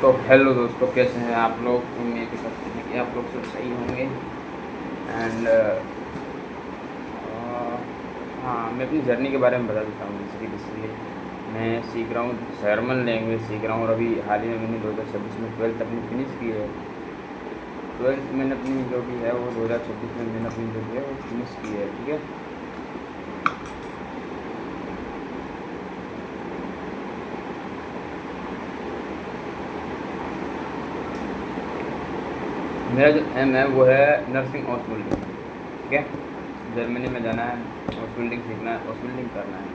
तो हेलो दोस्तों, कैसे हैं आप लोग। उम्मीद करते हैं कि आप लोग सब सही होंगे। एंड हाँ, मैं अपनी जर्नी के बारे में बता देता हूँ। बेसिकली मैं सीख रहा हूँ, जर्मन लैंग्वेज सीख रहा हूँ। और अभी हाल ही में मैंने 2026 में 12th अपनी फिनिश की है। 12th मैंने अपनी जो भी है वो 2026 में मैंने अपनी जो भी है वो फिनिश की है। ठीक है, मेरा जो एम है वो है नर्सिंग हॉस्पिटल। ठीक है, जर्मनी में जाना है, हॉस्पिटलिंग सीखना है, हॉस्पिटलिंग करना है।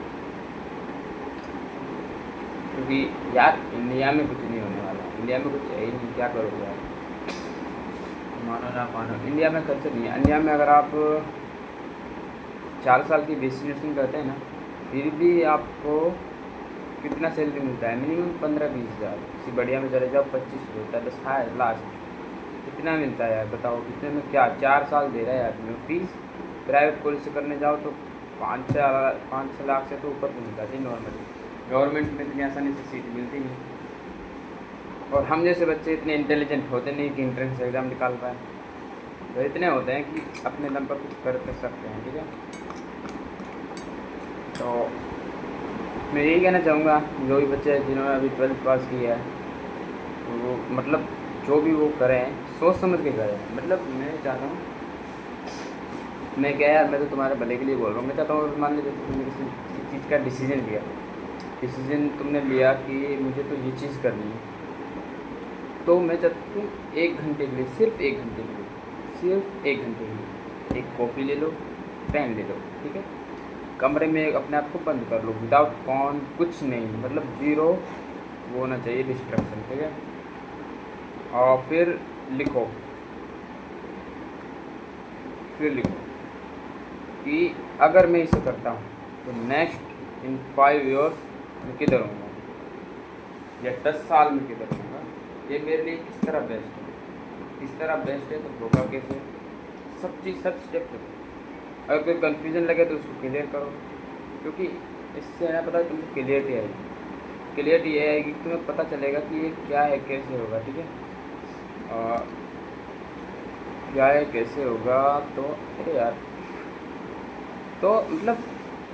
क्योंकि यार इंडिया में कुछ नहीं होने वाला, इंडिया में कुछ है ही नहीं। क्या करोगे यार, मानो ना मानो, इंडिया में कल्चर नहीं है। इंडिया में अगर आप 4 साल की बेसिक नर्सिंग करते हैं ना, फिर भी आपको कितना सैलरी मिलता है? मिनिमम 15-20 हज़ार। किसी बढ़िया में चले जाओ 25 होता है, बस है लास्ट। कितना मिलता है यार बताओ, कितने में क्या 4 साल दे रहा है आदमी फीस। प्राइवेट कॉलेज से करने जाओ तो 5-6 लाख से तो ऊपर तो मिलता है नॉर्मली। गवर्नमेंट में इतनी आसानी से सीट मिलती नहीं। और हम जैसे बच्चे इतने इंटेलिजेंट होते नहीं कि इंट्रेंस एग्ज़ाम निकाल पाए। तो इतने होते हैं कि अपने दम पर कुछ कर सकते हैं। ठीक है, तो मैं यही कहना चाहूँगा, जो भी बच्चे जिन्होंने अभी 12th पास किया है तो वो मतलब जो भी वो करें सोच समझ के करें। मतलब मैं चाहता हूँ, मैं क्या यार, मैं तो तुम्हारे भले के लिए बोल रहा हूँ। मैं चाहता हूँ मान लीजिए तुमने किसी चीज़ का डिसीजन लिया, डिसीजन तुमने लिया कि मुझे तो ये चीज़ करनी है, तो मैं चाहता हूँ 1 घंटे के लिए, सिर्फ 1 घंटे के लिए, सिर्फ 1 घंटे के लिए एक कॉफ़ी ले लो, पेन ले लो। ठीक है, कमरे में अपने आप को बंद कर लो, विदाउट फ़ोन, कुछ नहीं, मतलब ज़ीरो वो होना चाहिए डिस्ट्रैक्शन। ठीक है, और लिखो फिर लिखो कि अगर मैं इसे करता हूँ तो नेक्स्ट इन 5 ईयर्स मैं किधर हूँगा, या 10 साल में किधर हूँगा। ये मेरे लिए किस तरह बेस्ट है, किस तरह बेस्ट है, तो होगा कैसे, सब चीज़ सब स्टेप करो। अगर कोई कन्फ्यूज़न लगे तो उसको क्लियर करो, क्योंकि इससे ना पता तुमको क्लियरिटी आएगी। क्लियरिटी ये आएगी कि तुम्हें पता चलेगा कि ये क्या है, कैसे होगा। ठीक है, और क्या है कैसे होगा, तो अरे यार, तो मतलब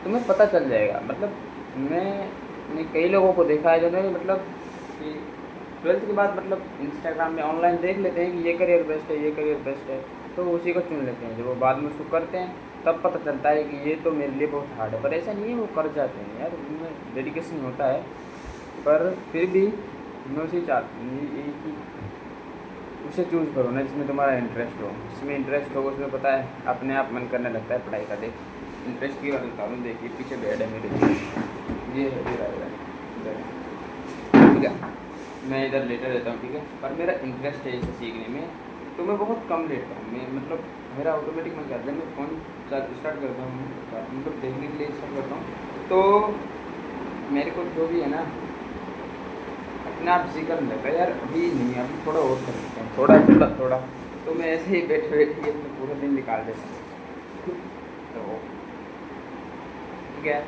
तुम्हें पता चल जाएगा। मतलब मैंने कई लोगों को देखा है जिन्होंने मतलब कि 12th के बाद मतलब इंस्टाग्राम में ऑनलाइन देख लेते हैं कि ये करियर बेस्ट है, ये करियर बेस्ट है, तो उसी को चुन लेते हैं। जब वो बाद में उसको करते हैं तब पता चलता है कि ये तो मेरे लिए बहुत हार्ड है। पर ऐसा नहीं है, वो कर जाते हैं यार, उनमें डेडिकेशन होता है। पर फिर भी मैं उसे यही कि उसे चूज़ करो ना जिसमें तुम्हारा इंटरेस्ट हो। जिसमें इंटरेस्ट हो उसमें पता है अपने आप मन करने लगता है पढ़ाई का। देख इंटरेस्ट की बात बता रहा हूँ, देखिए पीछे बेड है मेरे, ये है मेरा इधर। ठीक है, मैं इधर लेटर रहता हूँ। ठीक है, पर मेरा इंटरेस्ट है इसे सीखने में, तो मैं बहुत कम लेता हूँ। मैं मतलब मेरा ऑटोमेटिक मन करता है, मैं फ़ोन स्टार्ट करता हूँ, मतलब देखने के लिए स्टार्ट करता हूँ, तो मेरे को जो भी है ना अपने आप सीखने लगा यार। अभी नहीं, अभी थोड़ा और कर लेते हैं, थोड़ा थोड़ा थोड़ा। तो मैं ऐसे ही बैठे बैठे अपना पूरा दिन निकाल देता हूँ। तो ठीक है,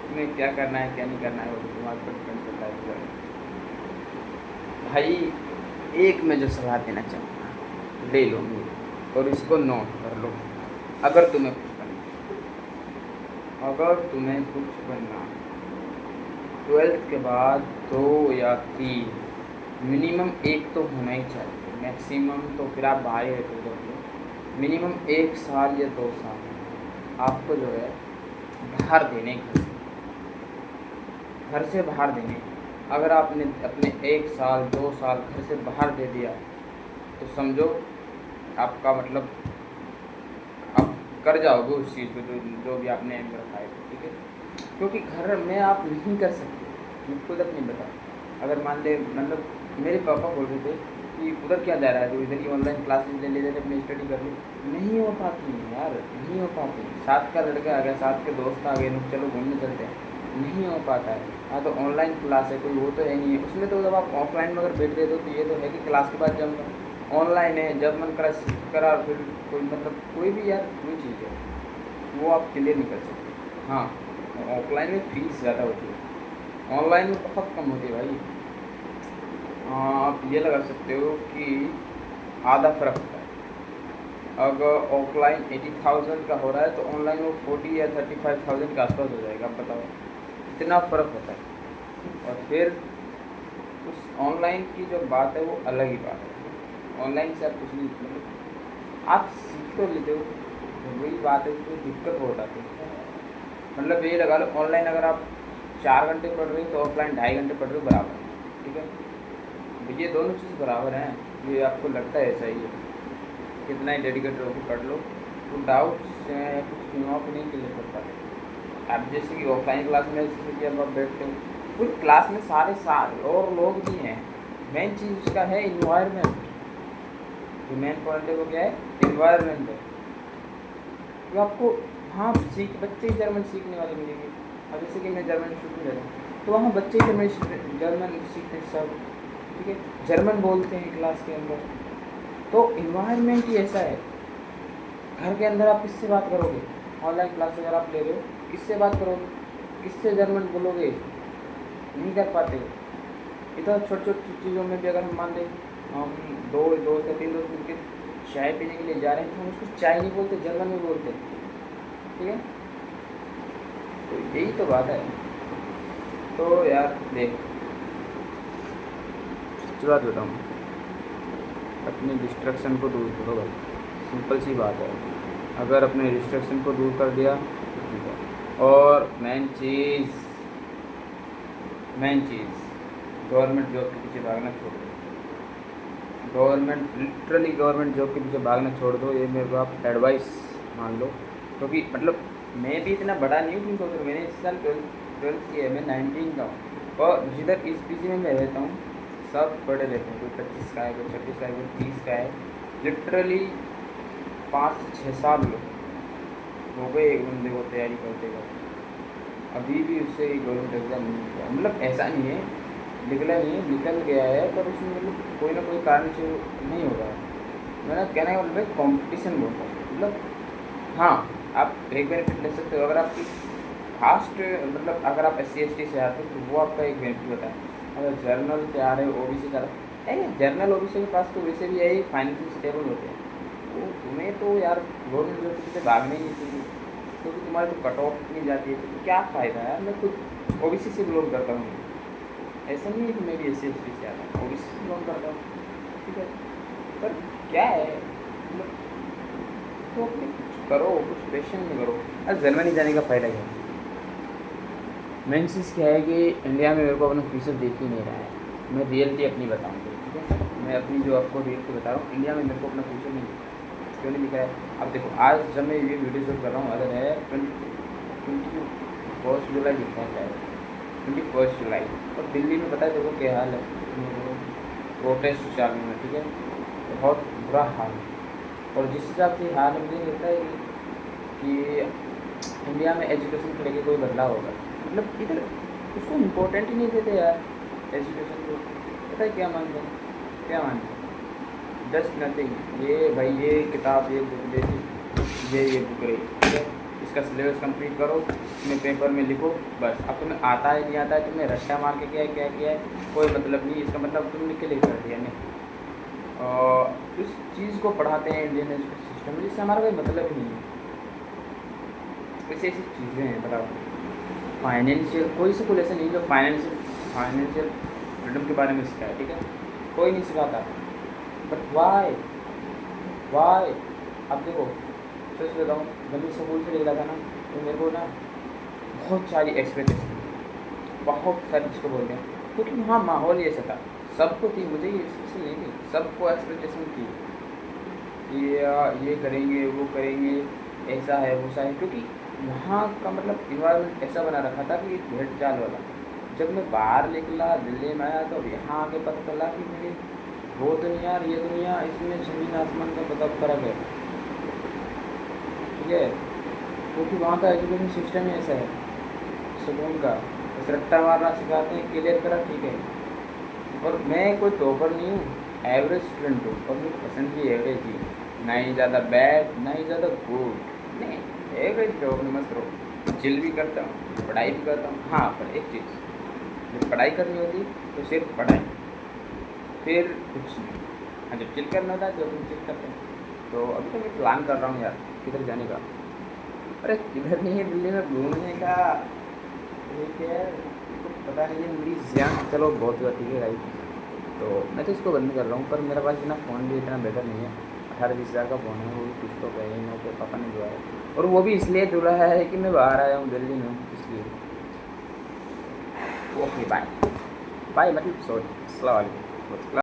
तुम्हें क्या करना है क्या नहीं करना है वो तो तुम्हारे पर डिपेंड करता है। भाई एक मैं जो सलाह देना चाहूँगा, ले लो मेरी और इसको नोट कर लो। अगर तुम्हें कुछ करना, अगर तुम्हें कुछ बनना, 12th के बाद 2 या 3 मिनिमम एक तो होना ही चाहिए। मैक्सिमम तो फिर आप बाहर ही रहते हो। मिनिमम 1 साल या 2 साल आपको जो है बाहर देने, घर से बाहर देने। अगर आपने अपने 1 साल 2 साल घर से बाहर दे दिया तो समझो आपका मतलब आप कर जाओगे उस चीज़ को जो भी आपने एम रखा है। ठीक है, क्योंकि घर में आप नहीं कर सकते, मैं खुद अपनी बता। अगर मान ले मतलब मेरे पापा बोल रहे थे कि उधर क्या जा रहा है, तो इधर ही ऑनलाइन क्लासेस ले लेते थे, अपनी स्टडी कर ली। नहीं हो पाती है यार, नहीं हो पाती। साथ का लड़का आ गया, साथ के दोस्त आ गए, चलो घूमने चलते हैं, नहीं हो पाता है। हाँ, तो ऑनलाइन क्लास है, कोई वो तो है नहीं है उसमें। तो जब आप ऑफलाइन में अगर बैठ रहे हो तो ये तो है कि क्लास के बाद जाऊँगा। ऑनलाइन है, जब मन करा करा, फिर कोई मतलब कोई भी यार कोई चीज़ है वो आप क्लियर नहीं कर सकते। हाँ, ऑफलाइन में फ़ीस ज़्यादा होती है, ऑनलाइन में बहुत कम होती है भाई। आप ये लगा सकते हो कि आधा फ़र्क होता है। अगर ऑफलाइन 80,000 का हो रहा है तो ऑनलाइन वो 40 या 35,000 के आसपास हो जाएगा। आप बताओ कितना फ़र्क होता है। और फिर उस ऑनलाइन की जो बात है वो अलग ही बात है। ऑनलाइन से आप कुछ नहीं, मतलब आप सीख तो लेते हो, तो वही बात है, उसमें दिक्कत बहुत आती है। मतलब ये लगा लो, ऑनलाइन अगर आप 4 घंटे पढ़ रहे हो तो ऑफलाइन 2.5 घंटे पढ़ रहे हो, बराबर है, ठीक है। तो ये दोनों चीज़ बराबर हैं, ये आपको लगता है ऐसा ही है। कितना ही डेडिकेटेड होकर पढ़ लो तो डाउट्स कुछ दिमाग नहीं क्लियर कर पाते। अब जैसे कि ऑफलाइन क्लास में जैसे कि अब आप बैठते हो, पूरी क्लास में सारे साल और लोग भी हैं। मेन चीज़ उसका है इन्वायरमेंट। जो मेन पॉइंट है वो क्या है, इन्वायरमेंट है। तो आपको वहाँ बच्चे ही जर्मन सीखने वाले मिलेंगे। अब जैसे कि मैं जर्मन शुरू कर रहा हूँ तो वहाँ बच्चे ही जर्मन सीखते हैं सब, ठीक है, जर्मन बोलते हैं क्लास के अंदर। तो इन्वायरमेंट ही ऐसा है। घर के अंदर आप किससे बात करोगे? ऑनलाइन क्लास अगर आप ले रहे हो, किससे बात करोगे? किससे जर्मन बोलोगे? नहीं कर पाते हो। इधर छोटी छोटी चीज़ों में भी अगर हम मान लें, हम दो दोस्त या 3 दोस्त मिलकर चाय पीने के लिए जा रहे हैं तो हम उसको चाय नहीं बोलते, जर्मन में बोलते हैं, ठीक है। तो यही तो बात है। तो यार देख, सच्ची बात बताऊँ, अपने डिस्ट्रैक्शन को दूर करो भाई। सिंपल सी बात है, अगर अपने डिस्ट्रैक्शन को दूर कर दिया तो ठीक है। और मेन चीज़ गवर्नमेंट जॉब के पीछे भागना छोड़ दो। गवर्नमेंट जॉब के पीछे भागना छोड़ दो, ये मेरे को आप एडवाइस मान लो। क्योंकि मतलब मैं भी इतना बड़ा नहीं हूँ, सोच रहा हूँ। मैंने इस साल ट्वेल्थ किया है, मैं 19 का हूँ। और जिधर इस पीजी में मैं रहता हूँ सब बड़े रहते हैं, कोई 25 का है, कोई 26 का है, कोई 30 का है। लिटरली 5 से 6 साल हो गए एक बंदे को तैयारी करते करते, अभी भी उससे गवर्नमेंट एग्ज़ाम नहीं निकला। मतलब ऐसा नहीं है निकला नहीं है, निकल गया है, पर उसमें मतलब कोई ना कोई कारण से नहीं हो रहा है। मेरा कहने का मतलब है कॉम्पिटिशन बहुत है। मतलब हाँ, आप एक बेनिफिट ले सकते हो अगर आपकी फास्ट, मतलब अगर आप SC ST से आते हो तो वो आपका एक बेनिफिट होता है। अगर जर्नल से आ रहे हो, OBC से आ रहे हो, जर्नल OBC के पास तो वैसे भी यही फाइनेंशियल स्टेबल होते हैं। तो तुम्हें तो यार गवर्नमेंट जॉब से भागना ही नहीं चाहिए, क्योंकि तुम्हारी तो कट ऑफ इतनी जाती है। तो क्या फ़ायदा है यार। मैं खुद OBC से बिलोंग करता हूँ, ऐसा नहीं है कि मैं भी SC ST से आता हूँ, OBC से बिलोंग करता हूँ, ठीक है। पर क्या है, मतलब तो अपने कुछ करो, कुछ पैशन में करो। अरे जर्मनी जाने का फ़ायदा क्या है? मेन चीज़ क्या है कि इंडिया में मेरे को अपना फ्यूचर देख ही नहीं रहा है। मैं रियलिटी अपनी बताऊँगा, ठीक है। मैं अपनी जो आपको रियलिटी बता रहा हूँ, इंडिया में मेरे को अपना फ्यूचर नहीं, क्यों नहीं दिख रहा है। अब देखो, आज जब मैं ये वीडियो शूट कर रहा हूँ, अगर है 21 जुलाई दिखा है, 21 जुलाई, और दिल्ली में पता है देखो क्या हाल है, प्रोटेस्ट चालू है, ठीक है। बहुत बुरा हाल है। और जिस हिसाब से हाल मुझे लगता है कि इंडिया में एजुकेशन को लेकर कोई बदलाव होगा। मतलब इधर उसको इम्पोर्टेंट ही नहीं देते यार, एजुकेशन को। पता है क्या मानते हैं, क्या मानते हैं? जस्ट नथिंग, ये भाई ये किताब, ये बुक दे दी, ये बुक रही, ठीक है, इसका सिलेबस कंप्लीट करो, इसमें पेपर में लिखो, बस। अब तुम्हें आता है नहीं आता है, तुमने रट्टा मार के क्या किया है, कोई मतलब नहीं। इसका मतलब तुम लिख के लिख कर दिया नहीं। और उस चीज़ को पढ़ाते हैं इंडियन एजुकेशन सिस्टम में, जिससे हमारा कोई मतलब ही नहीं है। ऐसी ऐसी चीज़ें हैं, बताओ। फाइनेंशियल कोई स्कूल ऐसे नहीं जो फाइनेंशियल फ्रीडम के बारे में सिखाए, ठीक है, कोई नहीं सिखाता। बट वाई अब देखो, सच बताऊँ, जब मैं स्कूल से निकला था ना, तो मेरे को ना बहुत सारी एक्सपेक्टेशन, बहुत सारी चीज़ को बोलते हैं, क्योंकि वहाँ माहौल ही ऐसा था। सबको थी, मुझे ही स्पेशल नहीं थी, सबको एक्सपेक्टेशन थी कि ये करेंगे, वो करेंगे, ऐसा है वैसा है। क्योंकि वहाँ का मतलब इन्वायरमेंट ऐसा बना रखा था कि भेड़ चाल वाला। जब मैं बाहर निकला, दिल्ली में आया, तो यहाँ आके पता चला कि मेरे वो दुनिया और ये दुनिया, इसमें ज़मीन आसमान का पता फ़र्क है, ठीक है। क्योंकि वहाँ का एजुकेशन सिस्टम ही ऐसा है, सुकून का, बस रट्टा मारना सिखाते हैं, क्लियर करा, ठीक है। और मैं कोई टॉपर नहीं हूँ, एवरेज स्टूडेंट हूँ, और मेरी पसंद भी एवरेज ही, ना ही ज़्यादा बैड ना ही ज़्यादा गुड, नहीं, एवरेज टॉप में मस्त रहो। चिल भी करता हूँ, पढ़ाई भी करता हूँ। हाँ, पर एक चीज़, जब पढ़ाई करनी होती तो सिर्फ पढ़ाई, फिर कुछ नहीं। हाँ, जब चिल करना था तो अपन चिल करते हैं। तो अभी तो मैं प्लान कर रहा हूँ यार किधर जाने का। अरे किधर नहीं है, दिल्ली में घूमने का। ठीक है, तो पता नहीं है मेरी जान, चलो बहुत हुआ, ठीक है भाई। तो मैं तो इसको बंद कर रहा हूँ, पर मेरे पास इतना फ़ोन भी इतना बेटर नहीं है। 18-20 हज़ार का फ़ोन है, वो भी कुछ तो कहीं नहीं तो पापा ने दिया है, और वो भी इसलिए दिला है कि मैं बाहर आया हूँ, दिल्ली में हूँ इसलिए। Okay bye. बाय मतलब सॉरी, अस्सलाम वालेकुम।